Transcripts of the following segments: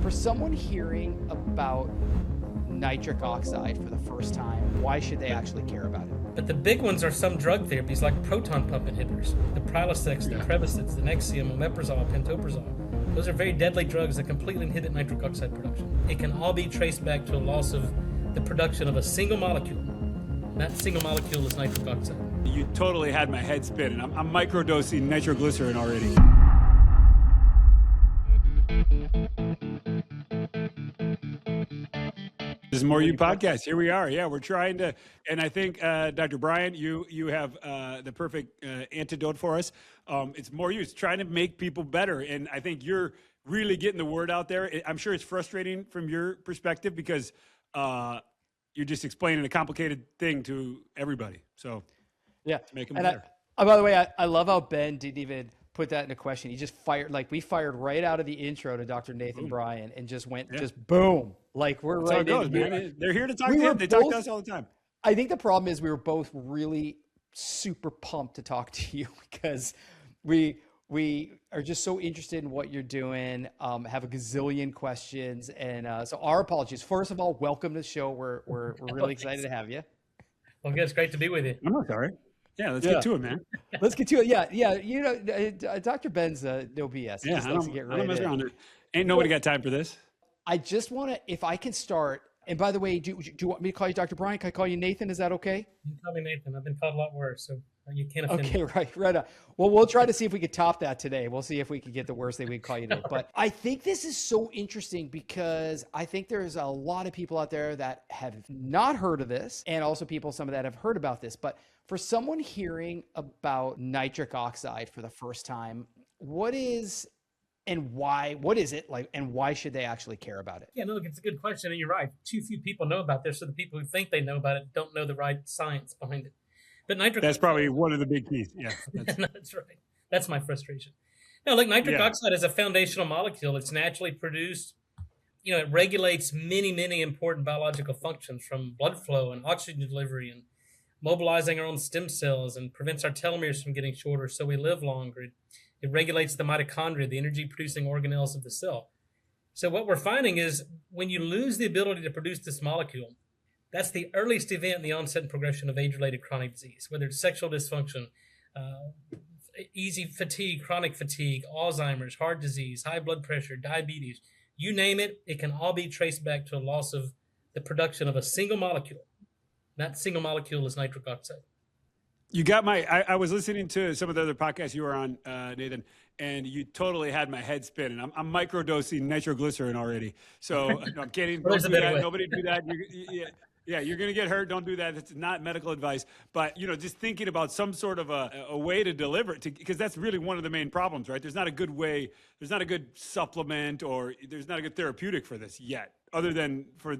For someone hearing about nitric oxide for the first time, why should they actually care about it? But the big ones are some drug therapies like proton pump inhibitors, the Prilosec, the Prevacid, the Nexium, omeprazole, pantoprazole. Those are very deadly drugs that completely inhibit nitric oxide production. It can all be traced back to a loss of the production of a single molecule. And that single molecule is nitric oxide. You totally had my head spinning. I'm microdosing nitroglycerin already. This is More You Podcast. Here we are. Yeah, we're trying to, and I think, Dr. Bryan, you have the perfect antidote for us. It's More You. It's trying to make people better. And I think you're really getting the word out there. I'm sure it's frustrating from your perspective because you're just explaining a complicated thing to everybody. So yeah, to make them better. By the way, I love how Ben didn't even put that in a question. He just fired, like we fired right out of the intro to Dr. Nathan Bryan and just went, just boom. Like we're That's right how it goes, man. They're here to talk to him. They talk to us all the time. I think the problem is we were both really super pumped to talk to you because we are just so interested in what you're doing, have a gazillion questions. And so our apologies. First of all, welcome to the show. We're really excited to have you. Well, good. It's great to be with you. I'm sorry. Yeah, let's get to it, man. Let's get to it. Yeah. You know, Dr. Ben's no BS. Yeah, I don't mess around. Ain't nobody got time for this. I just want to, if I can start, and by the way, do you want me to call you Dr. Bryan? Can I call you Nathan? Is that okay? You can call me Nathan. I've been called a lot worse, so you can't offend me. Okay, right on. Well, we'll try to see if we can top that today. We'll see if we can get the worst thing we can call you today. But I think this is so interesting because I think there's a lot of people out there that have not heard of this, and also some of that have heard about this. But for someone hearing about nitric oxide for the first time, what is it like, and why should they actually care about it? Yeah, no, look, it's a good question, and you're right. Too few people know about this, so the people who think they know about it don't know the right science behind it. But nitric That's probably one of the big keys. Yeah, that's right. That's my frustration. No, look, nitric oxide is a foundational molecule. It's naturally produced. You know, it regulates many, many important biological functions, from blood flow and oxygen delivery and mobilizing our own stem cells, and prevents our telomeres from getting shorter so we live longer. It regulates the mitochondria, the energy-producing organelles of the cell. So what we're finding is when you lose the ability to produce this molecule, that's the earliest event in the onset and progression of age-related chronic disease, whether it's sexual dysfunction, easy fatigue, chronic fatigue, Alzheimer's, heart disease, high blood pressure, diabetes, you name it, it can all be traced back to a loss of the production of a single molecule. That single molecule is nitric oxide. You got I was listening to some of the other podcasts you were on, Nathan, and you totally had my head spinning. I'm microdosing nitroglycerin already. So no, I'm kidding. Don't do that. Nobody do that. You're going to get hurt. Don't do that. It's not medical advice. But, just thinking about some sort of a way to deliver it, because that's really one of the main problems, right? There's not a good way. There's not a good supplement, or there's not a good therapeutic for this yet, other than for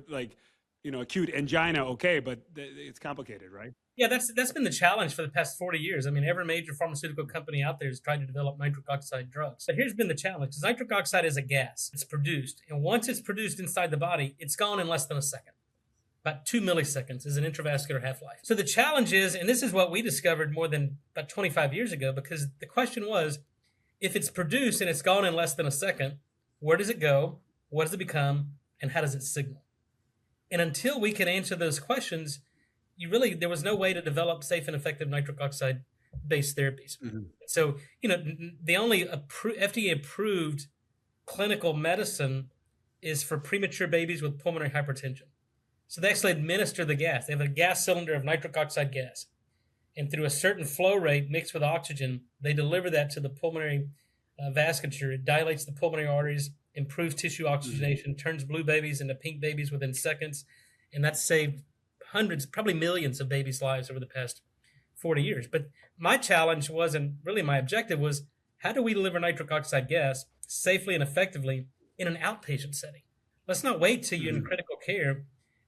acute angina. Okay, but it's complicated, right? Yeah, that's been the challenge for the past 40 years. I mean, every major pharmaceutical company out there has tried to develop nitric oxide drugs. But here's been the challenge, because nitric oxide is a gas. It's produced. And once it's produced inside the body, it's gone in less than a second. About 2 milliseconds is an intravascular half-life. So the challenge is, and this is what we discovered more than about 25 years ago, because the question was, if it's produced and it's gone in less than a second, where does it go? What does it become? And how does it signal? And until we can answer those questions, there was no way to develop safe and effective nitric oxide based therapies. Mm-hmm. So, the only FDA approved clinical medicine is for premature babies with pulmonary hypertension. So they actually administer the gas. They have a gas cylinder of nitric oxide gas. And through a certain flow rate mixed with oxygen, they deliver that to the pulmonary vasculature. It dilates the pulmonary arteries, improves tissue oxygenation, turns blue babies into pink babies within seconds. And that's saved hundreds, probably millions of babies' lives over the past 40 years. But my challenge was, and really my objective was, how do we deliver nitric oxide gas safely and effectively in an outpatient setting? Let's not wait till you're in critical care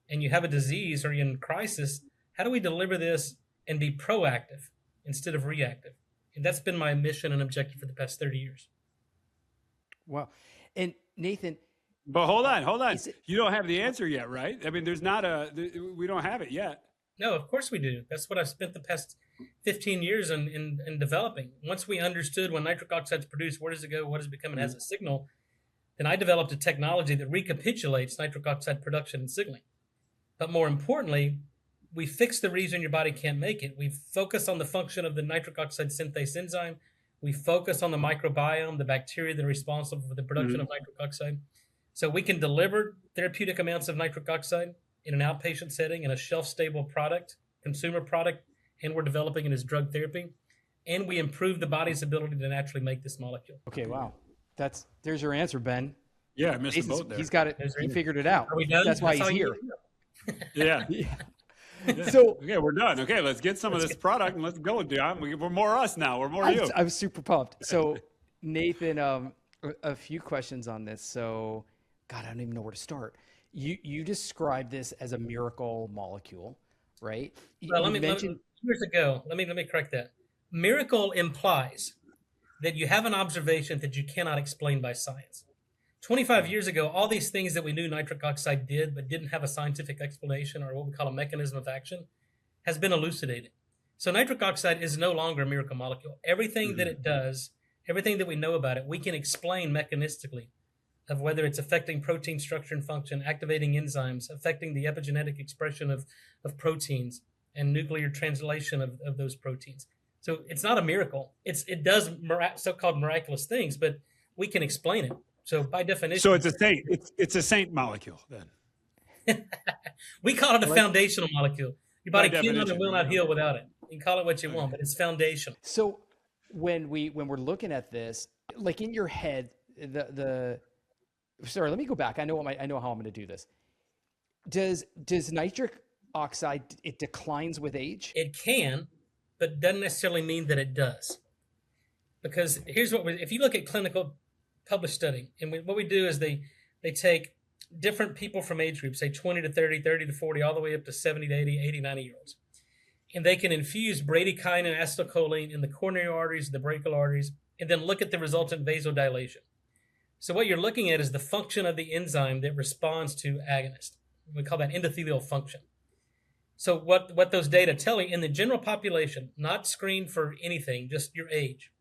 and you have a disease or you're in crisis. How do we deliver this and be proactive instead of reactive? And that's been my mission and objective for the past 30 years. Wow. And Nathan, but hold on. You don't have the answer yet, right? I mean, we don't have it yet. No, of course we do. That's what I've spent the past 15 years in developing. Once we understood when nitric oxide is produced, where does it go, what does it become, and has a signal, then I developed a technology that recapitulates nitric oxide production and signaling. But more importantly, we fix the reason your body can't make it. We focus on the function of the nitric oxide synthase enzyme. We focus on the microbiome, the bacteria that are responsible for the production of nitric oxide. So we can deliver therapeutic amounts of nitric oxide in an outpatient setting in a shelf-stable product, consumer product, and we're developing it as drug therapy. And we improve the body's ability to naturally make this molecule. Okay, wow. There's your answer, Ben. Yeah, I missed the boat there. He's got it. He figured it out. Are we done? That's why he's here. Yeah. So okay, we're done. Okay, let's get some of this product and let's go, John. We're more us now. We're more you. I'm super pumped. So Nathan, a few questions on this. So, God, I don't even know where to start. You described this as a miracle molecule, right? Well, let me correct that. Miracle implies that you have an observation that you cannot explain by science. 25 years ago, all these things that we knew nitric oxide did but didn't have a scientific explanation, or what we call a mechanism of action, has been elucidated. So nitric oxide is no longer a miracle molecule. Everything that it does, everything that we know about it, we can explain mechanistically, of whether it's affecting protein structure and function, activating enzymes, affecting the epigenetic expression of proteins and nuclear translation of those proteins. So it's not a miracle. It does so-called miraculous things, but we can explain it. So by definition, so it's a saint. It's a saint molecule then. We call it a foundational molecule. Your body cannot and will not heal without it. You can call it what you want, but it's foundational. So when we're looking at this, like in your head, sorry, let me go back. I know how I'm going to do this. Does nitric oxide, it declines with age? It can, but doesn't necessarily mean that it does. Because here's if you look at clinical published study, and what we do is they take different people from age groups, say 20 to 30, 30 to 40, all the way up to 70 to 80, 80, 90-year-olds. And they can infuse bradykinin and acetylcholine in the coronary arteries, the brachial arteries, and then look at the resultant vasodilation. So what you're looking at is the function of the enzyme that responds to agonist. We call that endothelial function. So what those data tell you, in the general population, not screened for anything, just your age,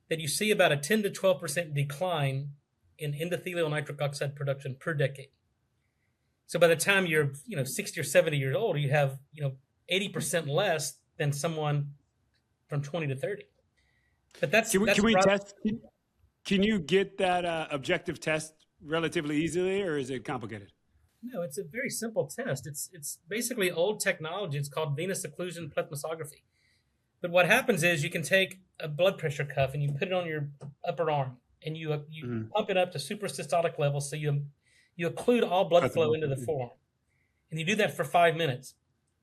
that you see about a 10 to 12% decline in endothelial nitric oxide production per decade. So by the time you're 60 or 70 years old, you have 80% less than someone from 20 to 30. But can we test? Can you get that objective test relatively easily, or is it complicated? No, it's a very simple test. It's basically old technology. It's called venous occlusion plethysmography. But what happens is you can take a blood pressure cuff and you put it on your upper arm, and you pump it up to suprasystolic levels, so you occlude all blood flow into the forearm. And you do that for 5 minutes.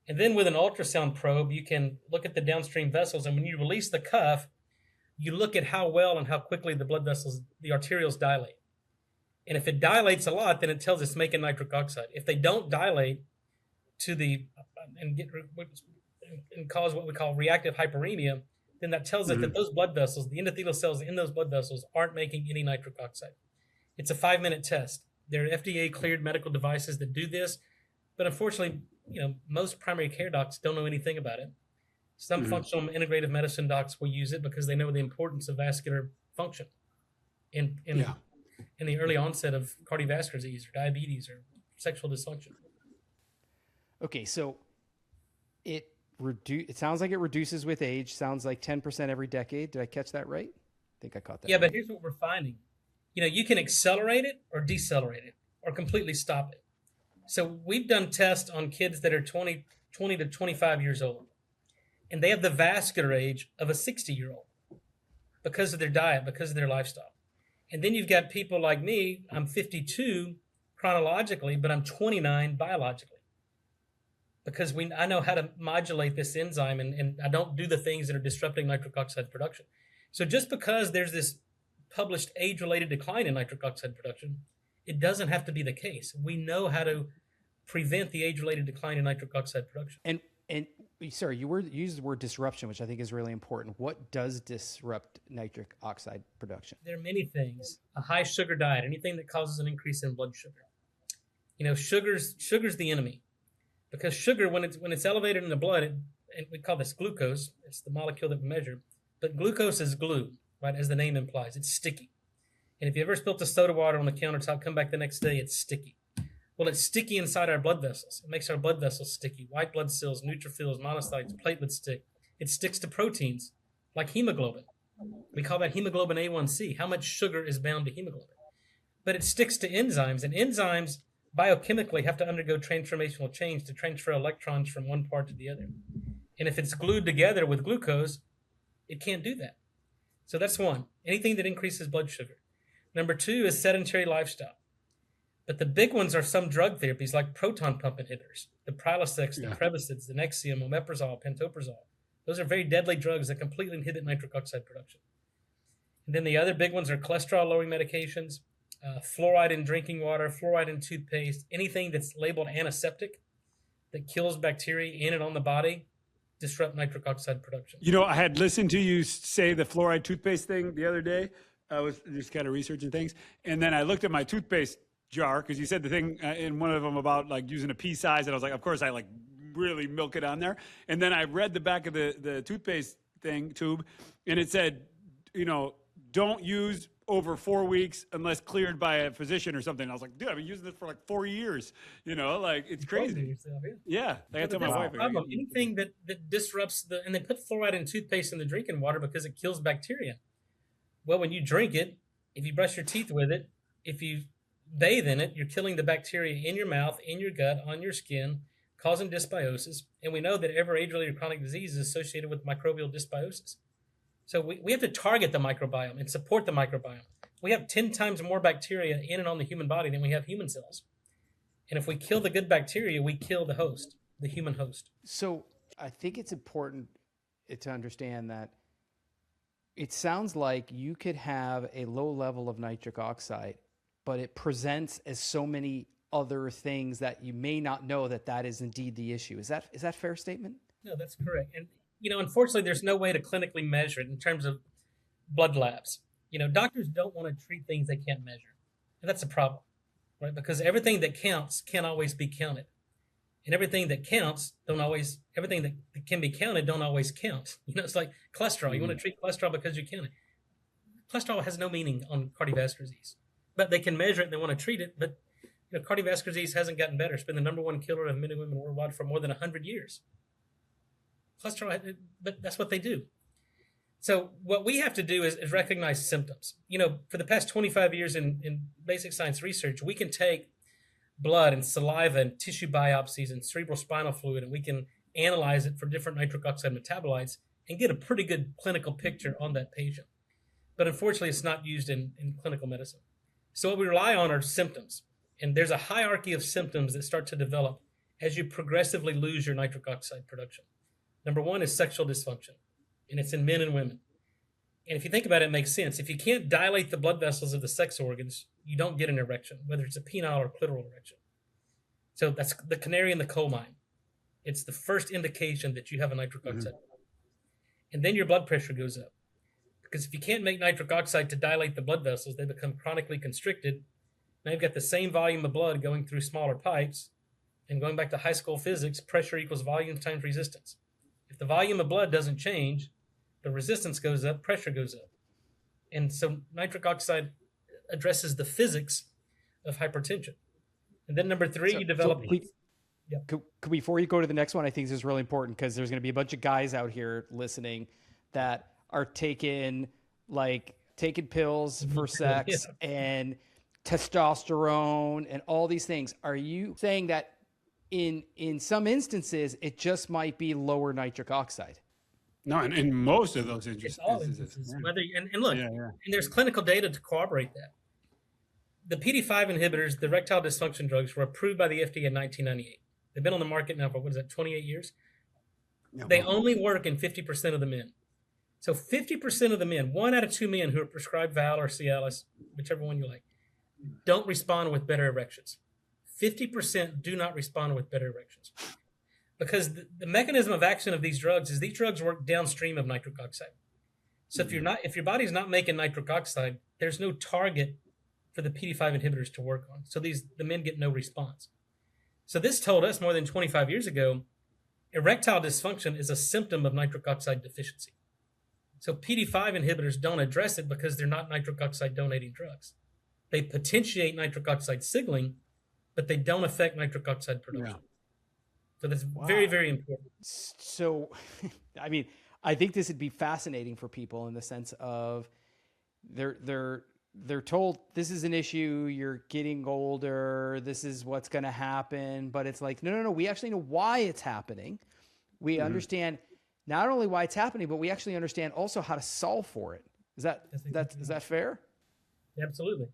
And then with an ultrasound probe, you can look at the downstream vessels, and when you release the cuff, you look at how well and how quickly the blood vessels, the arterioles, dilate. And if it dilates a lot, then it tells us making nitric oxide. If they don't dilate and cause what we call reactive hyperemia, then that tells us that those blood vessels, the endothelial cells in those blood vessels, aren't making any nitric oxide. It's a 5-minute test. There are FDA-cleared medical devices that do this, but unfortunately, most primary care docs don't know anything about it. Some functional integrative medicine docs will use it because they know the importance of vascular function in the early onset of cardiovascular disease or diabetes or sexual dysfunction. Okay, so it sounds like it reduces with age. Sounds like 10% every decade. Did I catch that right? I think I caught that. Yeah, right. But here's what we're finding. You can accelerate it or decelerate it or completely stop it. So we've done tests on kids that are 20 to 25 years old, and they have the vascular age of a 60-year-old because of their diet, because of their lifestyle. And then you've got people like me. I'm 52 chronologically, but I'm 29 biologically, because I know how to modulate this enzyme, and I don't do the things that are disrupting nitric oxide production. So just because there's this published age-related decline in nitric oxide production, it doesn't have to be the case. We know how to prevent the age-related decline in nitric oxide production. And sorry, you used the word disruption, which I think is really important. What does disrupt nitric oxide production? There are many things. A high sugar diet, anything that causes an increase in blood sugar. Sugar's the enemy, because sugar, when it's elevated in the blood, and we call this glucose. It's the molecule that we measure. But glucose is glue, right? As the name implies, it's sticky. And if you ever spilt the soda water on the countertop, come back the next day, it's sticky. Well, it's sticky inside our blood vessels. It makes our blood vessels sticky. White blood cells, neutrophils, monocytes, platelets stick. It sticks to proteins like hemoglobin. We call that hemoglobin A1C. How much sugar is bound to hemoglobin? But it sticks to enzymes, and enzymes biochemically have to undergo transformational change to transfer electrons from one part to the other. And if it's glued together with glucose, it can't do that. So that's one. Anything that increases blood sugar. Number two is sedentary lifestyle. But the big ones are some drug therapies like proton pump inhibitors, the Prilosec, the Prevacid, the Nexium, omeprazole, pantoprazole. Those are very deadly drugs that completely inhibit nitric oxide production. And then the other big ones are cholesterol-lowering medications, fluoride in drinking water, fluoride in toothpaste, anything that's labeled antiseptic that kills bacteria in and on the body, disrupt nitric oxide production. You know, I had listened to you say the fluoride toothpaste thing the other day. I was just kind of researching things. And then I looked at my toothpaste jar because you said the thing in one of them about like using a pea size. And I was like, of course, I like really milk it on there. And then I read the back of the toothpaste thing tube and it said, you know, don't use over 4 weeks unless cleared by a physician or something. I was like, dude, I've been using this for like 4 years. You know, like it's crazy. Yourself, yeah. I tell my wife. Anything that disrupts and they put fluoride in toothpaste in the drinking water because it kills bacteria. Well, when you drink it, if you brush your teeth with it, if you bathe in it, you're killing the bacteria in your mouth, in your gut, on your skin, causing dysbiosis. And we know that every age-related chronic disease is associated with microbial dysbiosis. So we have to target the microbiome and support the microbiome. We have 10 times more bacteria in and on the human body than we have human cells. And if we kill the good bacteria, we kill the host, the human host. So I think it's important to understand that it sounds like you could have a low level of nitric oxide, but it presents as so many other things that you may not know that is indeed the issue. Is that a fair statement? No, that's correct. And, you know, unfortunately, there's no way to clinically measure it in terms of blood labs. You know, doctors don't want to treat things they can't measure. And that's a problem, right? Because everything that counts can't always be counted. And everything that counts everything that can be counted don't always count. You know, it's like cholesterol. You want to treat cholesterol because you count it. Cholesterol has no meaning on cardiovascular disease. But they can measure it and they want to treat it. But, you know, cardiovascular disease hasn't gotten better. It's been the number one killer of men and women worldwide for more than 100 years. Cholesterol, but that's what they do. So what we have to do is recognize symptoms. You know, for the past 25 years in basic science research, we can take blood and saliva and tissue biopsies and cerebral spinal fluid, and we can analyze it for different nitric oxide metabolites and get a pretty good clinical picture on that patient. But unfortunately, it's not used in clinical medicine. So what we rely on are symptoms. And there's a hierarchy of symptoms that start to develop as you progressively lose your nitric oxide production. Number one is sexual dysfunction, and it's in men and women. And if you think about it, it makes sense. If you can't dilate the blood vessels of the sex organs, you don't get an erection, whether it's a penile or clitoral erection. So that's the canary in the coal mine. It's the first indication that you have a nitric oxide. And then your blood pressure goes up. Because if you can't make nitric oxide to dilate the blood vessels, they become chronically constricted. Now you've got the same volume of blood going through smaller pipes. And going back to high school physics, pressure equals volume times resistance. If the volume of blood doesn't change, the resistance goes up, pressure goes up. And so nitric oxide addresses the physics of hypertension. And then number three, you develop... Before you go to the next one, I think this is really important because there's going to be a bunch of guys out here listening that are taking pills for sex and testosterone and all these things. Are you saying that in some instances, it just might be lower nitric oxide? No, and in most of those instances. And there's clinical data to corroborate that. The PD5 inhibitors, the erectile dysfunction drugs, were approved by the FDA in 1998. They've been on the market now for, 28 years? No, they only work in 50% of the men. So 50% of the men, 1 out of 2 men who are prescribed Val or Cialis, whichever one you like, don't respond with better erections. 50% do not respond with better erections. Because the mechanism of action of these drugs is these drugs work downstream of nitric oxide. So if your body's not making nitric oxide, there's no target for the PD5 inhibitors to work on. So the men get no response. So this told us more than 25 years ago, erectile dysfunction is a symptom of nitric oxide deficiency. So PD5 inhibitors don't address it because they're not nitric oxide donating drugs. They potentiate nitric oxide signaling, but they don't affect nitric oxide production. So that's very, very important. So, I mean, I think this would be fascinating for people in the sense of they're told this is an issue, you're getting older, this is what's going to happen, but it's like, no, we actually know why it's happening. We understand not only why it's happening, but we actually understand also how to solve for it. Is that fair? Absolutely.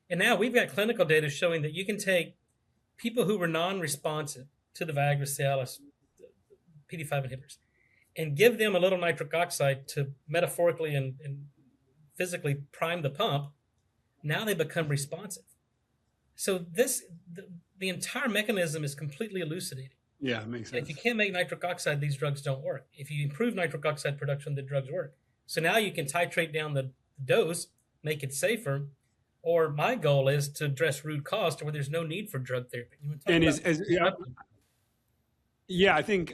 And now we've got clinical data showing that you can take people who were non-responsive to the Viagra, Cialis, PD5 inhibitors, and give them a little nitric oxide to metaphorically and physically prime the pump. Now they become responsive. So the entire mechanism is completely elucidated. Yeah, it makes sense. And if you can't make nitric oxide, these drugs don't work. If you improve nitric oxide production, the drugs work. So now you can titrate down the dose, make it safer, or my goal is to address root cause to where there's no need for drug therapy. I think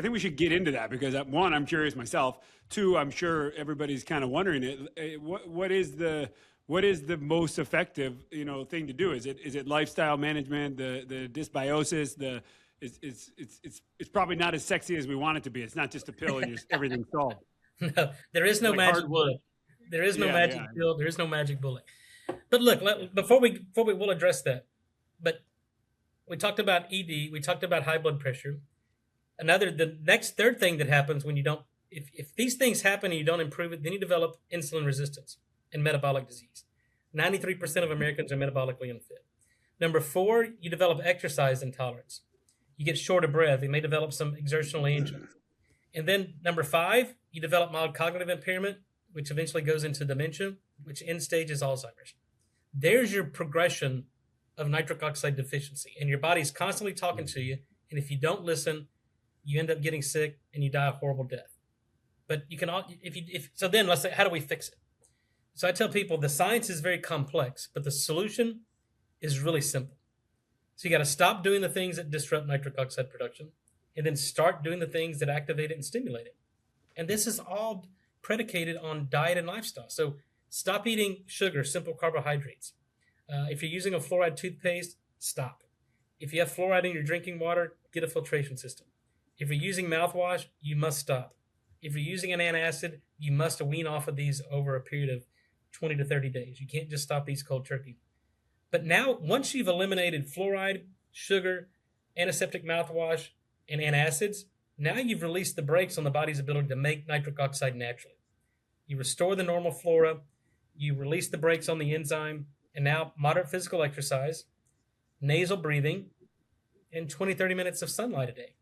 we should get into that because one, I'm curious myself. Two, I'm sure everybody's kind of wondering it. What is the most effective thing to do? Is it lifestyle management? The dysbiosis? It's probably not as sexy as we want it to be. It's not just a pill and everything's solved. No, there is no magic bullet. There is no magic pill. There is no magic bullet. But look, before we will address that. But we talked about ED. We talked about high blood pressure. The next third thing that happens when you don't, if these things happen and you don't improve it, then you develop insulin resistance and metabolic disease. 93% of Americans are metabolically unfit. Number 4, you develop exercise intolerance. You get short of breath. You may develop some exertional angina. And then number 5, you develop mild cognitive impairment, which eventually goes into dementia, which end stage is Alzheimer's. There's your progression of nitric oxide deficiency. And your body's constantly talking to you. And if you don't listen, you end up getting sick and you die a horrible death. But you can, so then let's say, how do we fix it? So I tell people the science is very complex, but the solution is really simple. So you got to stop doing the things that disrupt nitric oxide production and then start doing the things that activate it and stimulate it. And this is all predicated on diet and lifestyle. So stop eating sugar, simple carbohydrates. If you're using a fluoride toothpaste, stop. If you have fluoride in your drinking water, get a filtration system. If you're using mouthwash, you must stop. If you're using an antacid, you must wean off of these over a period of 20 to 30 days. You can't just stop these cold turkey. But now, once you've eliminated fluoride, sugar, antiseptic mouthwash, and antacids, now you've released the brakes on the body's ability to make nitric oxide naturally. You restore the normal flora, you release the brakes on the enzyme, and now moderate physical exercise, nasal breathing, and 20, 30 minutes of sunlight a day.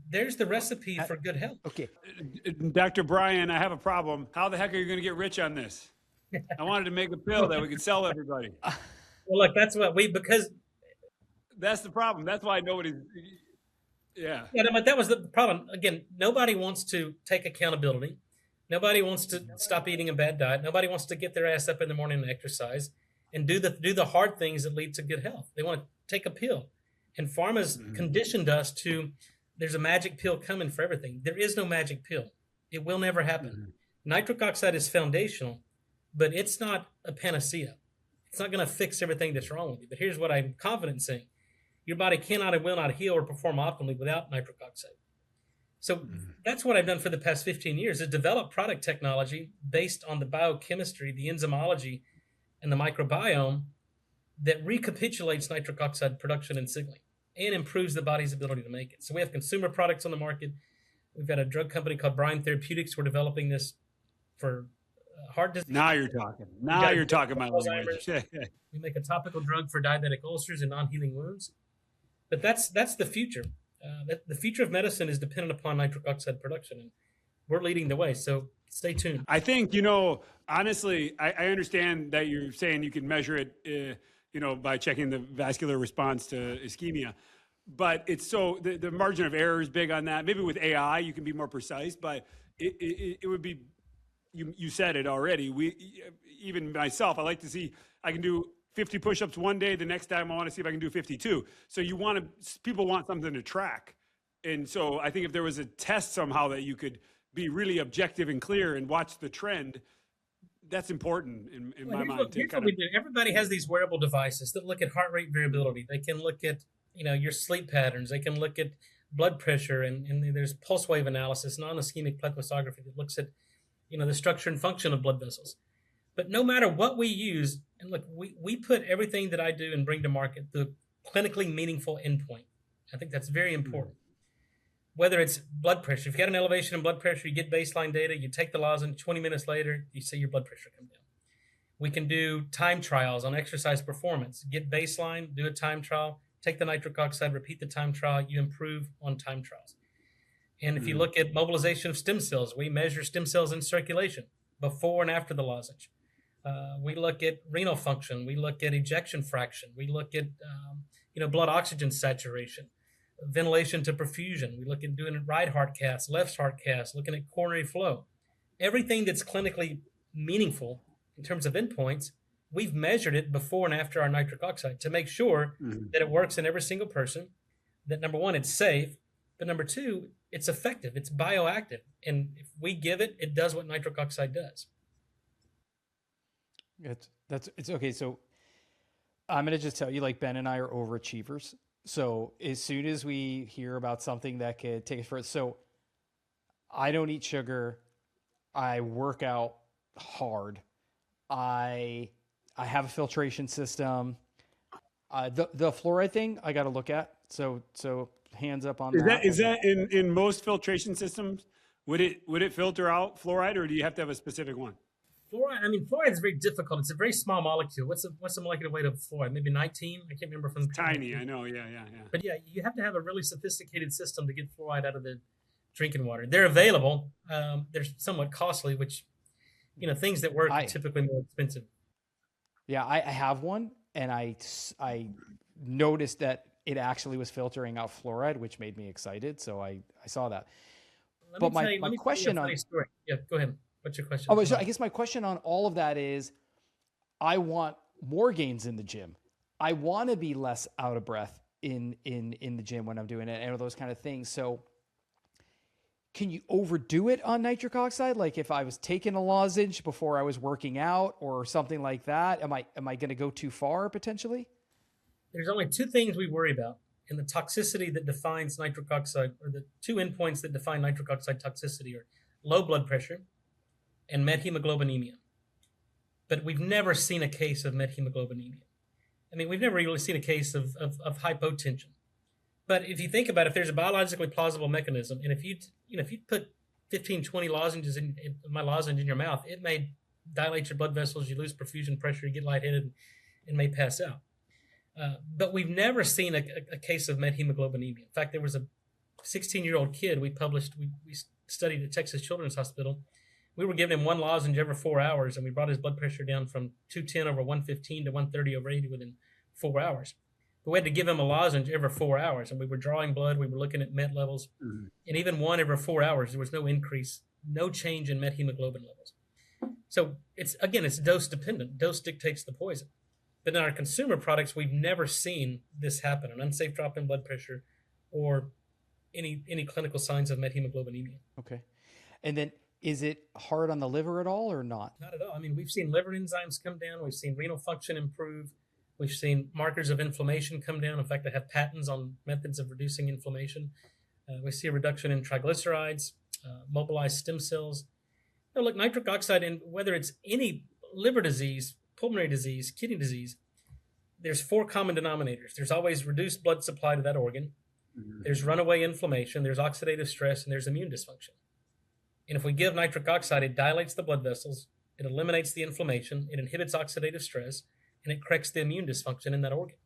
There's the recipe for good health. Okay. Dr. Bryan, I have a problem. How the heck are you going to get rich on this? I wanted to make a pill that we could sell everybody. Well, look, that's what because that's the problem. That's why nobody. Yeah, but that was the problem. Again, nobody wants to take accountability. Nobody wants to stop eating a bad diet. Nobody wants to get their ass up in the morning and exercise and do the hard things that lead to good health. They want to take a pill. And pharma's conditioned us to, there's a magic pill coming for everything. There is no magic pill. It will never happen. Nitric oxide is foundational, but it's not a panacea. It's not going to fix everything that's wrong with you. But here's what I'm confident in saying. Your body cannot and will not heal or perform optimally without nitric oxide. So that's what I've done for the past 15 years, is develop product technology based on the biochemistry, the enzymology, and the microbiome that recapitulates nitric oxide production and signaling and improves the body's ability to make it. So we have consumer products on the market. We've got a drug company called Bryan Therapeutics. We're developing this for heart disease. Now you're talking. Now you're talking my language. We make a topical drug for diabetic ulcers and non-healing wounds. But that's the future. The future of medicine is dependent upon nitric oxide production, and we're leading the way. So stay tuned. I think, honestly, I understand that you're saying you can measure it, by checking the vascular response to ischemia. But it's the margin of error is big on that. Maybe with AI, you can be more precise, but it would be, you said it already. Even myself, I like to see, I can do 50 push-ups one day. The next time I want to see if I can do 52. So people want something to track. And so I think if there was a test somehow that you could be really objective and clear and watch the trend, that's important in my mind. Here's what we do. Everybody has these wearable devices that look at heart rate variability. They can look at, your sleep patterns. They can look at blood pressure, and there's pulse wave analysis, non-ischemic plethysmography that looks at, the structure and function of blood vessels. But no matter what we use, and look, we put everything that I do and bring to market the clinically meaningful endpoint. I think that's very important. Whether it's blood pressure, if you got an elevation in blood pressure, you get baseline data, you take the lozenge, 20 minutes later, you see your blood pressure come down. We can do time trials on exercise performance, get baseline, do a time trial, take the nitric oxide, repeat the time trial, you improve on time trials. And if you look at mobilization of stem cells, we measure stem cells in circulation before and after the lozenge. We look at renal function. We look at ejection fraction. We look at, blood oxygen saturation, ventilation to perfusion. We look at doing right heart caths, left heart caths, looking at coronary flow. Everything that's clinically meaningful in terms of endpoints, we've measured it before and after our nitric oxide to make sure that it works in every single person, that number one, it's safe, but number two, it's effective, it's bioactive. And if we give it, it does what nitric oxide does. It's okay. So I'm going to just tell you, like, Ben and I are overachievers. So as soon as we hear about something that could take us further, so I don't eat sugar. I work out hard. I have a filtration system. The fluoride thing I got to look at. So hands up on that. Is that in most filtration systems? Would it filter out fluoride, or do you have to have a specific one? Fluoride is very difficult. It's a very small molecule. What's the molecular weight of fluoride? Maybe 19? I can't remember from tiny. I know. Yeah. But yeah, you have to have a really sophisticated system to get fluoride out of the drinking water. They're available. They're somewhat costly, which, things that work are typically more expensive. Yeah, I have one, and I noticed that it actually was filtering out fluoride, which made me excited. So I saw that. But my question on yeah, go ahead. What's your question? Oh, so I guess my question on all of that is, I want more gains in the gym. I want to be less out of breath in the gym when I'm doing it, and those kind of things. So can you overdo it on nitric oxide? Like if I was taking a lozenge before I was working out or something like that, am I going to go too far potentially? There's only two things we worry about in the toxicity that defines nitric oxide, or the two endpoints that define nitric oxide toxicity, are low blood pressure and methemoglobinemia. But we've never seen a case of methemoglobinemia. We've never really seen a case of hypotension. But if you think about it, if there's a biologically plausible mechanism, and if you put 15, 20 lozenges in my lozenge in your mouth, it may dilate your blood vessels, you lose perfusion pressure, you get lightheaded, and may pass out. But we've never seen a case of methemoglobinemia. In fact, there was a 16-year-old kid we studied at Texas Children's Hospital. We were giving him one lozenge every 4 hours, and we brought his blood pressure down from 210 over 115 to 130 over 80 within 4 hours. But we had to give him a lozenge every 4 hours, and we were drawing blood. We were looking at met levels. And even one every 4 hours, there was no increase, no change in methemoglobin levels. So it's dose dependent. Dose dictates the poison. But in our consumer products, we've never seen this happen, an unsafe drop in blood pressure or any clinical signs of methemoglobinemia. Okay. And then is it hard on the liver at all or not? Not at all. We've seen liver enzymes come down. We've seen renal function improve. We've seen markers of inflammation come down. In fact, I have patents on methods of reducing inflammation. We see a reduction in triglycerides, mobilized stem cells. Look, nitric oxide, and whether it's any liver disease, pulmonary disease, kidney disease, there's 4 common denominators. There's always reduced blood supply to that organ. There's runaway inflammation. There's oxidative stress, and there's immune dysfunction. And if we give nitric oxide, it dilates the blood vessels, it eliminates the inflammation, it inhibits oxidative stress, and it corrects the immune dysfunction in that organ.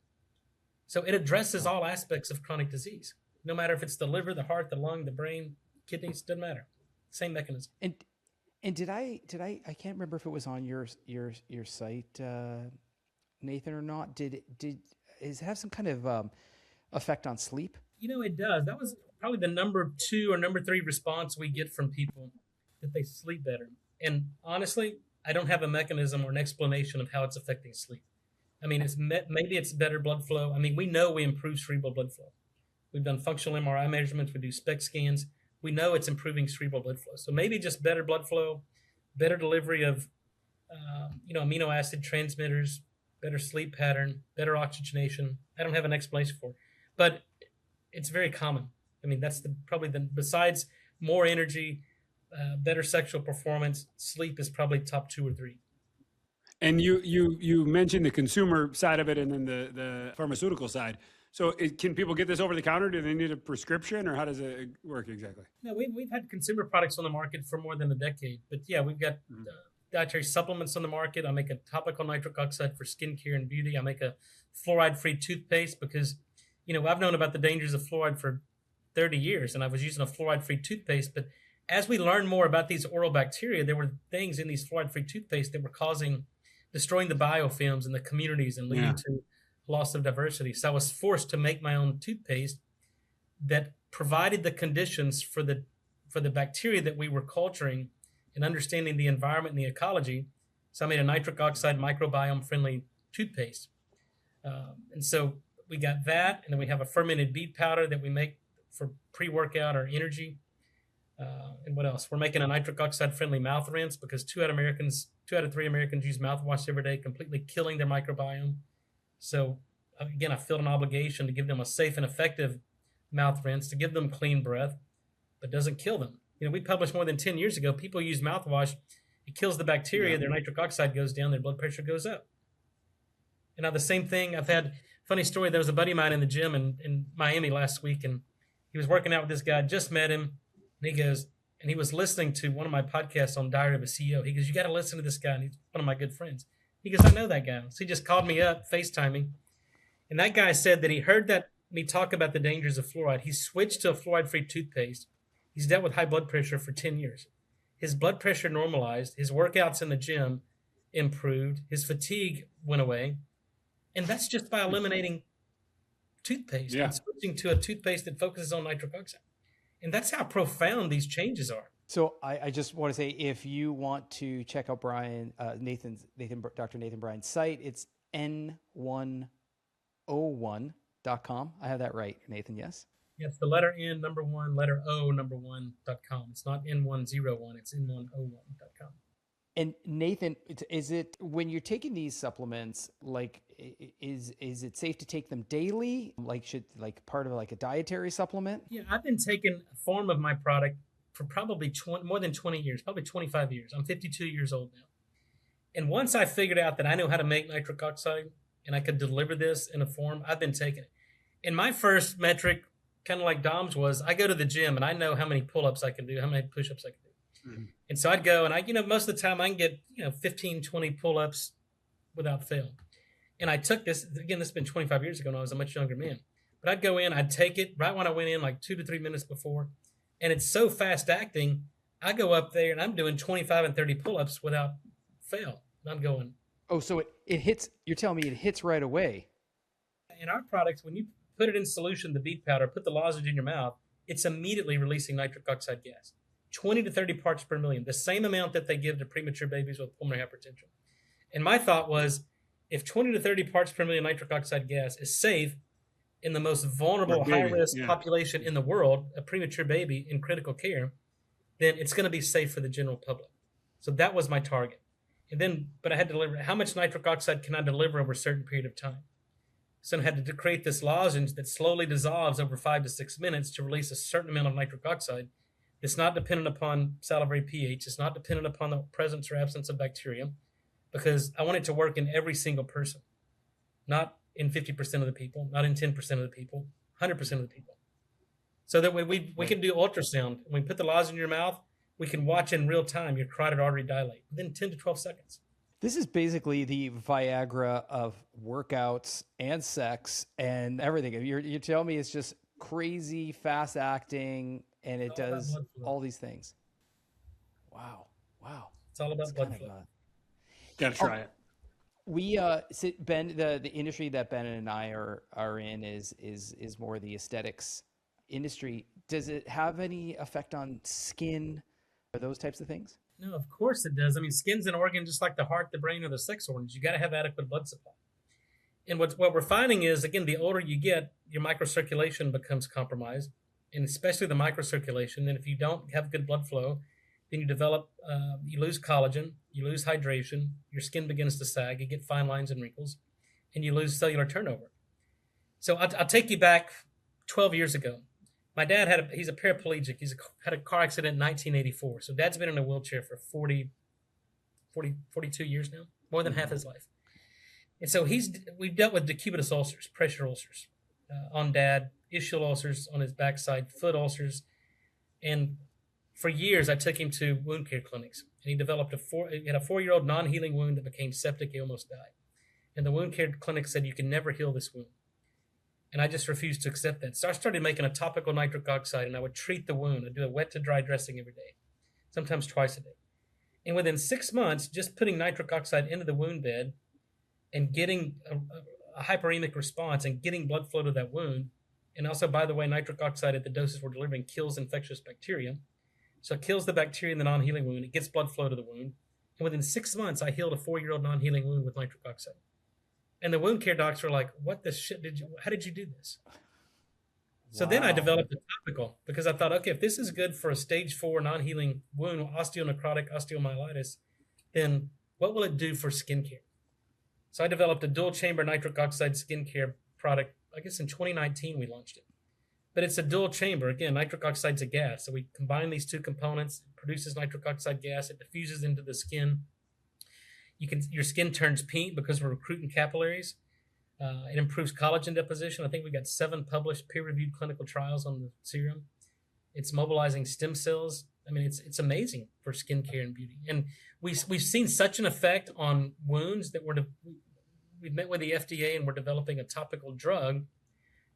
So it addresses all aspects of chronic disease, no matter if it's the liver, the heart, the lung, the brain, kidneys, doesn't matter. Same mechanism. And did I can't remember if it was on your site, Nathan, or not. Does it have some kind of effect on sleep? It does. That was probably the number 2 or number 3 response we get from people, that they sleep better. And honestly, I don't have a mechanism or an explanation of how it's affecting sleep. Maybe it's better blood flow. We know we improve cerebral blood flow. We've done functional MRI measurements. We do SPECT scans. we know it's improving cerebral blood flow. So maybe just better blood flow, better delivery of amino acid transmitters, better sleep pattern, better oxygenation. I don't have an explanation for it, but it's very common. I mean, that's besides more energy, better sexual performance, sleep is probably top 2 or 3. And you mentioned the consumer side of it and then the pharmaceutical side. So can people get this over the counter? Do they need a prescription, or how does it work exactly? No, we've had consumer products on the market for more than a decade. But yeah, we've got dietary supplements on the market. I make a topical nitric oxide for skincare and beauty. I make a fluoride-free toothpaste because, I've known about the dangers of fluoride for 30 years, and I was using a fluoride-free toothpaste. But as we learned more about these oral bacteria, there were things in these fluoride-free toothpaste that were destroying the biofilms in the communities and leading to loss of diversity. So I was forced to make my own toothpaste that provided the conditions for the bacteria that we were culturing and understanding the environment and the ecology. So I made a nitric oxide microbiome friendly toothpaste. And so we got that, and then we have a fermented beet powder that we make for pre-workout or energy. And what else? We're making a nitric oxide friendly mouth rinse because 2 out of 3 Americans use mouthwash every day, completely killing their microbiome. So again, I feel an obligation to give them a safe and effective mouth rinse, to give them clean breath, but doesn't kill them. We published more than 10 years ago, people use mouthwash, it kills the bacteria, their nitric oxide goes down, their blood pressure goes up. And now the same thing, I've had, funny story, there was a buddy of mine in the gym in Miami last week, and he was working out with this guy, just met him, and he was listening to one of my podcasts on Diary of a CEO. He goes, you got to listen to this guy, and he's one of my good friends. He goes, I know that guy. So he just called me up, FaceTiming. And that guy said that he heard me talk about the dangers of fluoride. He switched to a fluoride-free toothpaste. He's dealt with high blood pressure for 10 years. His blood pressure normalized. His workouts in the gym improved. His fatigue went away. And that's just by eliminating toothpaste and switching to a toothpaste that focuses on nitric oxide. And that's how profound these changes are. So I just want to say, if you want to check out Bryan, Dr. Nathan Bryan's site, it's n101.com. I have that right, Nathan, yes? Yes, the letter N, number 1, letter O, number 1.com. It's not N101, it's N101.com. And Nathan, is it, when you're taking these supplements, like, is it safe to take them daily? Like part of like a dietary supplement? Yeah, I've been taking a form of my product for probably more than 20 years, probably 25 years. I'm 52 years old now. And once I figured out that I know how to make nitric oxide and I could deliver this in a form, I've been taking it. And my first metric, kind of like Dom's, was I go to the gym and I know how many pull-ups I can do, how many push-ups I can do. Mm-hmm. And so I'd go and most of the time I can get, 15, 20 pull-ups without fail. And I took this, again, this has been 25 years ago when I was a much younger man. But I'd go in, I'd take it right when I went in, like 2 to 3 minutes before. And it's so fast acting, I go up there and I'm doing 25 and 30 pull-ups without fail. And I'm going. Oh, so it hits, you're telling me it hits right away. In our products, when you put it in solution, the beet powder, put the lozenge in your mouth, it's immediately releasing nitric oxide gas. 20 to 30 parts per million, the same amount that they give to premature babies with pulmonary hypertension. And my thought was, if 20 to 30 parts per million nitric oxide gas is safe in the most vulnerable, high-risk population in the world, a premature baby in critical care, then it's going to be safe for the general public. So that was my target. And then, but I had to deliver, how much nitric oxide can I deliver over a certain period of time? So I had to create this lozenge that slowly dissolves over 5 to 6 minutes to release a certain amount of nitric oxide. It's not dependent upon salivary pH. It's not dependent upon the presence or absence of bacteria, because I want it to work in every single person, not in 50% of the people, not in 10% of the people, 100% of the people. So that we can do ultrasound. When we put the lozenge in your mouth, we can watch in real time your carotid artery dilate within 10 to 12 seconds. This is basically the Viagra of workouts and sex and everything. You're telling me it's just crazy, fast acting, and it does all these things. Wow. It's all about blood flow. Got to try it. We Ben, the industry that Ben and I are in is more the aesthetics industry. Does it have any effect on skin or those types of things? No, of course it does. I mean, skin's an organ just like the heart, the brain, or the sex organs. You got to have adequate blood supply. And what we're finding is, again, the older you get, your microcirculation becomes compromised. and especially the microcirculation. Then if you don't have good blood flow, then you lose collagen, you lose hydration, your skin begins to sag, you get fine lines and wrinkles, and you lose cellular turnover. So I'll take you back 12 years ago. My dad he's a paraplegic. He's had a car accident in 1984. So dad's been in a wheelchair for 42 years now, more than half his life. And so we've dealt with decubitus ulcers, pressure ulcers on dad, ischial ulcers on his backside, foot ulcers. And for years, I took him to wound care clinics. And he developed he had a 4-year-old non-healing wound that became septic. He almost died. And the wound care clinic said, you can never heal this wound. And I just refused to accept that. So I started making a topical nitric oxide, and I would treat the wound. I'd do a wet to dry dressing every day, sometimes twice a day. And within 6 months, just putting nitric oxide into the wound bed and getting a hyperemic response and getting blood flow to that wound. And also, by the way, nitric oxide at the doses we're delivering kills infectious bacteria. So it kills the bacteria in the non-healing wound. It gets blood flow to the wound. And within 6 months, I healed a 4-year-old non-healing wound with nitric oxide. And the wound care docs were like, what the shit how did you do this? So then I developed a topical because I thought, okay, if this is good for a stage 4 non-healing wound, osteonecrotic osteomyelitis, then what will it do for skincare? So I developed a dual chamber nitric oxide skincare product. I guess in 2019 we launched it. But it's a dual chamber. Again, nitric oxide's a gas. So we combine these two components, it produces nitric oxide gas, it diffuses into the skin. Your skin turns pink because we're recruiting capillaries. It improves collagen deposition. I think we got 7 published peer-reviewed clinical trials on the serum. It's mobilizing stem cells. I mean, it's amazing for skincare and beauty. And we've seen such an effect on wounds that we've met with the FDA and we're developing a topical drug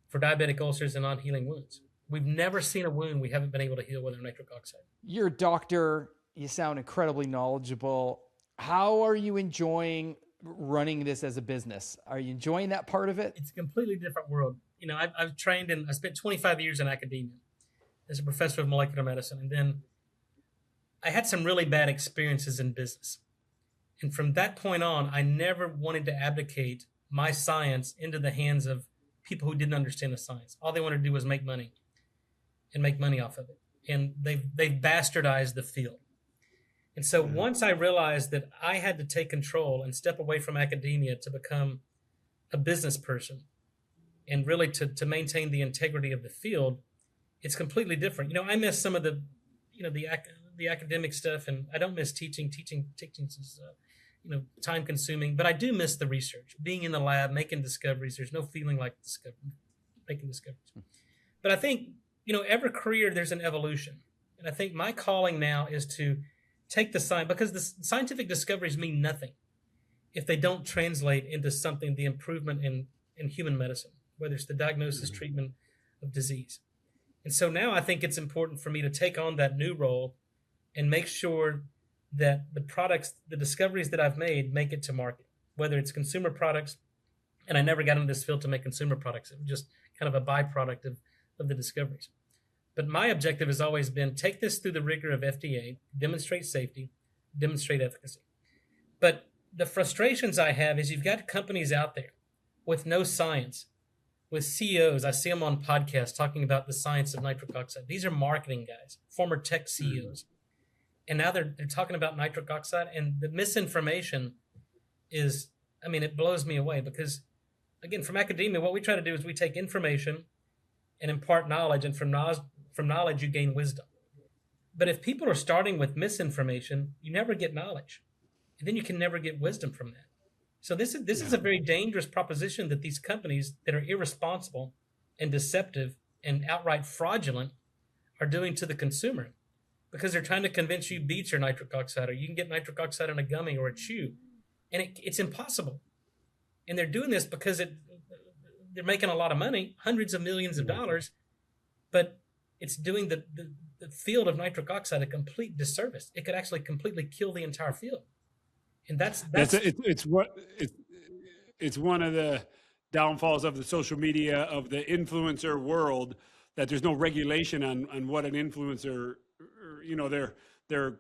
for diabetic ulcers and non-healing wounds. We've never seen a wound we haven't been able to heal with our nitric oxide. You're a doctor. You sound incredibly knowledgeable. How are you enjoying running this as a business? Are you enjoying that part of it? It's a completely different world. You know, I've trained and I spent 25 years in academia as a professor of molecular medicine. And then I had some really bad experiences in business. And from that point on, I never wanted to abdicate my science into the hands of people who didn't understand the science. All they wanted to do was make money and make money off of it. And they've bastardized the field. And so once I realized that I had to take control and step away from academia to become a business person and really to maintain the integrity of the field, it's completely different. You know, I miss some of the academic stuff, and I don't miss teaching. Teaching is, time consuming, but I do miss the research, being in the lab, making discoveries. There's no feeling like making discoveries. But I think, every career, there's an evolution. And I think my calling now is to take the science, because the scientific discoveries mean nothing if they don't translate into something, the improvement in human medicine, whether it's the diagnosis, treatment of disease. And so now I think it's important for me to take on that new role and make sure that the discoveries that I've made make it to market, whether it's consumer products. And I never got into this field to make consumer products. It was just kind of a byproduct of the discoveries. But my objective has always been take this through the rigor of FDA, demonstrate safety, demonstrate efficacy. But the frustrations I have is you've got companies out there with no science, with CEOs. I see them on podcasts talking about the science of nitric oxide. These are marketing guys, former tech CEOs. And now they're talking about nitric oxide, and the misinformation is, it blows me away because, again, from academia, what we try to do is we take information and impart knowledge, and from knowledge you gain wisdom. But if people are starting with misinformation, you never get knowledge, and then you can never get wisdom from that. So this is a very dangerous proposition that these companies that are irresponsible and deceptive and outright fraudulent are doing to the consumer, because they're trying to convince you beets are nitric oxide, or you can get nitric oxide in a gummy or a chew, and it's impossible. And they're doing this because they're making a lot of money, hundreds of millions of dollars, but it's doing the field of nitric oxide a complete disservice. It could actually completely kill the entire field. And it's one of the downfalls of the social media, of the influencer world, that there's no regulation on what an influencer, their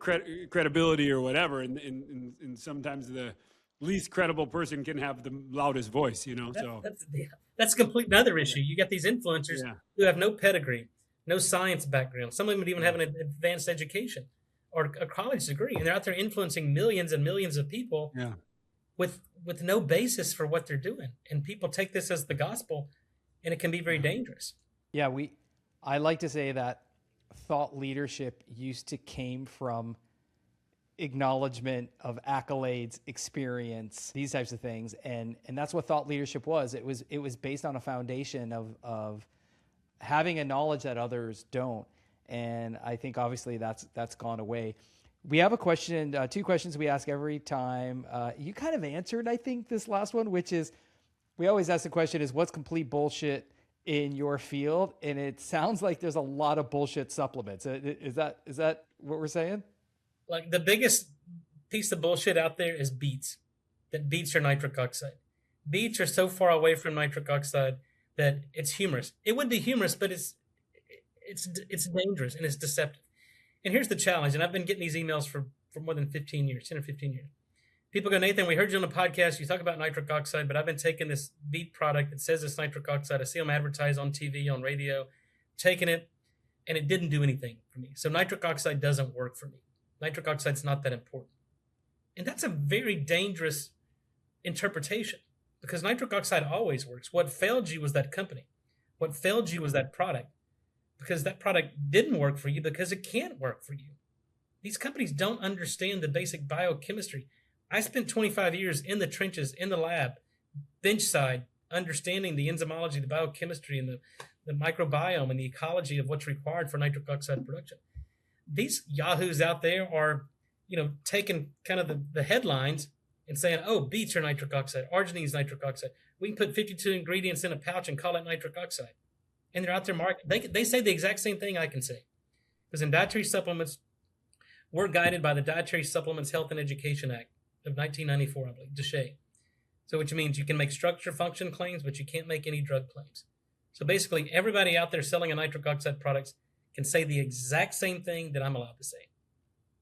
credibility or whatever. And sometimes the least credible person can have the loudest voice, so. That's complete another issue. You got these influencers who have no pedigree, no science background. Some of them would even have an advanced education or a college degree, and they're out there influencing millions and millions of people Yeah. with no basis for what they're doing. And people take this as the gospel, and it can be very dangerous. Yeah, I like to say that thought leadership came from acknowledgement of accolades, experience, these types of things, and that's what thought leadership was. It was based on a foundation of having a knowledge that others don't, and I think obviously that's gone away. We have a question, two questions we ask every time. You kind of answered, I think, this last one, which is we always ask the question is what's complete bullshit in your field, and it sounds like there's a lot of bullshit supplements. Is that what we're saying? Like the biggest piece of bullshit out there is beets. That beets are nitric oxide. Beets are so far away from nitric oxide that it's humorous. It would be humorous, but it's dangerous and it's deceptive. And here's the challenge, and I've been getting these emails for more than 15 years, 10 or 15 years. People go, Nathan, we heard you on the podcast. You talk about nitric oxide, but I've been taking this beet product that says it's nitric oxide. I see them advertised on TV, on radio, taking it, and it didn't do anything for me. So nitric oxide doesn't work for me. Nitric oxide's not that important. And that's a very dangerous interpretation because nitric oxide always works. What failed you was that company. What failed you was that product because that product didn't work for you because it can't work for you. These companies don't understand the basic biochemistry. I spent 25 years in the trenches, in the lab, bench side, understanding the enzymology, the biochemistry, and the microbiome and the ecology of what's required for nitric oxide production. These yahoos out there are, taking kind of the headlines and saying, oh, beets are nitric oxide, arginine is nitric oxide. We can put 52 ingredients in a pouch and call it nitric oxide. And they're out there marketing. They say the exact same thing I can say. Because in dietary supplements, we're guided by the Dietary Supplements Health and Education Act of 1994, I believe, DSHEA. So which means you can make structure function claims, but you can't make any drug claims. So basically, everybody out there selling a nitric oxide products can say the exact same thing that I'm allowed to say.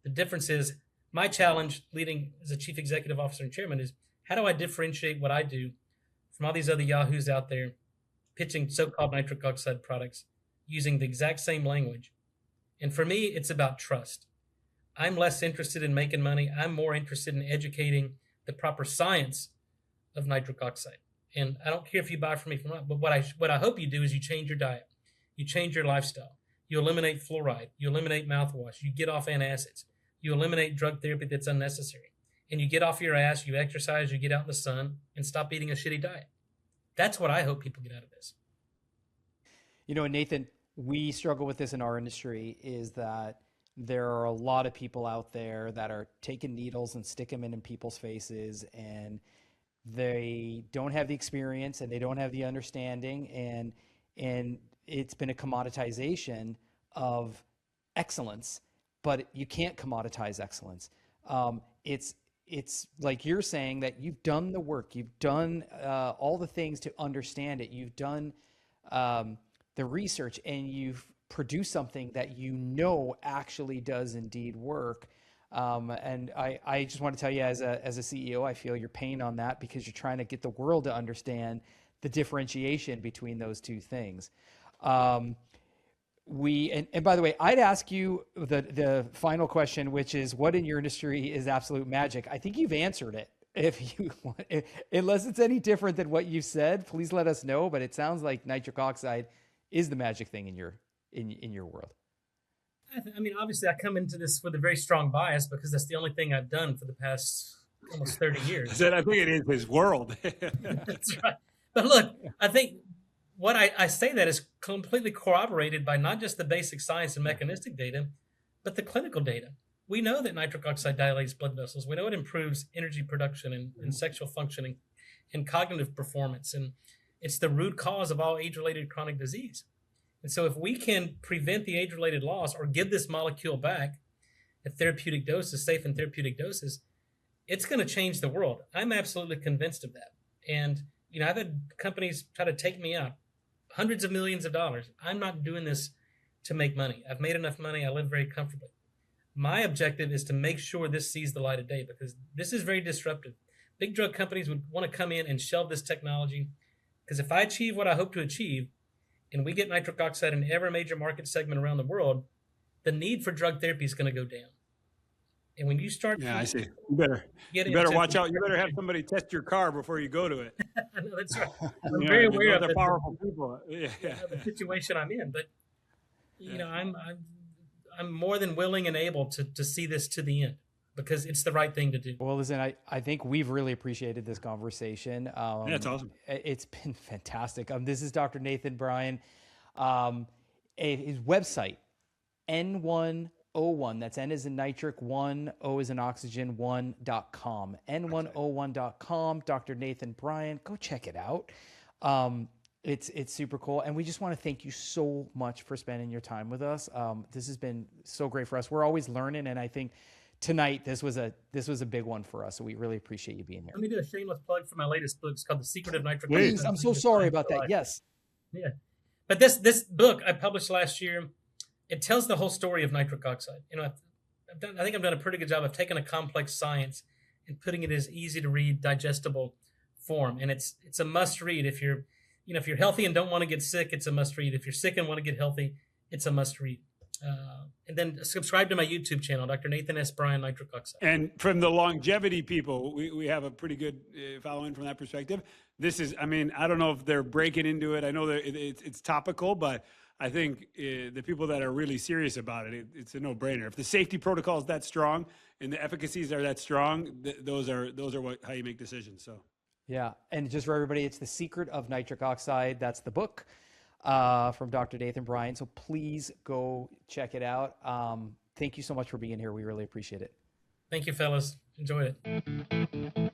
The difference is my challenge leading as a chief executive officer and chairman is how do I differentiate what I do from all these other yahoos out there pitching so-called nitric oxide products using the exact same language. And for me, it's about trust. I'm less interested in making money. I'm more interested in educating the proper science of nitric oxide. And I don't care if you buy from me or not, but what I hope you do is you change your diet. You change your lifestyle. You eliminate fluoride. You eliminate mouthwash. You get off antacids. You eliminate drug therapy that's unnecessary. And you get off your ass, you exercise, you get out in the sun, and stop eating a shitty diet. That's what I hope people get out of this. Nathan, we struggle with this in our industry is that there are a lot of people out there that are taking needles and stick them in people's faces, and they don't have the experience and they don't have the understanding, and it's been a commoditization of excellence, but you can't commoditize excellence. It's like you're saying that you've done the work, you've done all the things to understand it, you've done the research, and you've produced something that actually does indeed work. And I just want to tell you as a CEO, I feel your pain on that because you're trying to get the world to understand the differentiation between those two things. And by the way, I'd ask you the final question, which is what in your industry is absolute magic? I think you've answered it. If you want, unless it's any different than what you said, please let us know. But it sounds like nitric oxide is the magic thing in your world. I mean, obviously, I come into this with a very strong bias because that's the only thing I've done for the past almost 30 years. I think it is his world. That's right. But look, I think what I say that is completely corroborated by not just the basic science and mechanistic data, but the clinical data. We know that nitric oxide dilates blood vessels. We know it improves energy production and sexual functioning and cognitive performance. And it's the root cause of all age-related chronic disease. And so if we can prevent the age-related loss or give this molecule back at therapeutic doses, safe and therapeutic doses, it's going to change the world. I'm absolutely convinced of that. And, I've had companies try to take me out, hundreds of millions of dollars. I'm not doing this to make money. I've made enough money. I live very comfortably. My objective is to make sure this sees the light of day because this is very disruptive. Big drug companies would want to come in and shelve this technology because if I achieve what I hope to achieve, and we get nitric oxide in every major market segment around the world, the need for drug therapy is going to go down. And when you start, I see. You better watch out. You better have somebody test your car before you go to it. I know, that's right. I'm very aware of the powerful people. The situation I'm in, but I'm more than willing and able to see this to the end, because it's the right thing to do. Well, listen, I think we've really appreciated this conversation. That's awesome. It's been fantastic. This is Dr. Nathan Bryan. His website, N101. That's N as in nitric, 1, O as in oxygen, 1.com. N101.com. Dr. Nathan Bryan. Go check it out. It's super cool. And we just want to thank you so much for spending your time with us. This has been so great for us. We're always learning, and I think tonight this was a big one for us. So we really appreciate you being here. Let me do a shameless plug for my latest book. It's called The Secret of Nitric. Please, I'm so sorry about that. Yes. Yeah. But this book I published last year, it tells the whole story of nitric oxide. I think I've done a pretty good job of taking a complex science and putting it as easy to read, digestible form. And it's a must read. If you're healthy and don't want to get sick, it's a must read. If you're sick and want to get healthy, it's a must read. And then subscribe to my YouTube channel, Dr. Nathan S. Bryan, Nitric Oxide. And from the longevity people, we have a pretty good following from that perspective. This is, I don't know if they're breaking into it. I know that it's topical, but I think the people that are really serious about it, it's a no-brainer. If the safety protocol is that strong and the efficacies are that strong, those are how you make decisions. So. Yeah, and just for everybody, it's The Secret of Nitric Oxide. That's the book from Dr. Nathan Bryan. So please go check it out. Thank you so much for being here. We really appreciate it. Thank you, fellas. Enjoy it.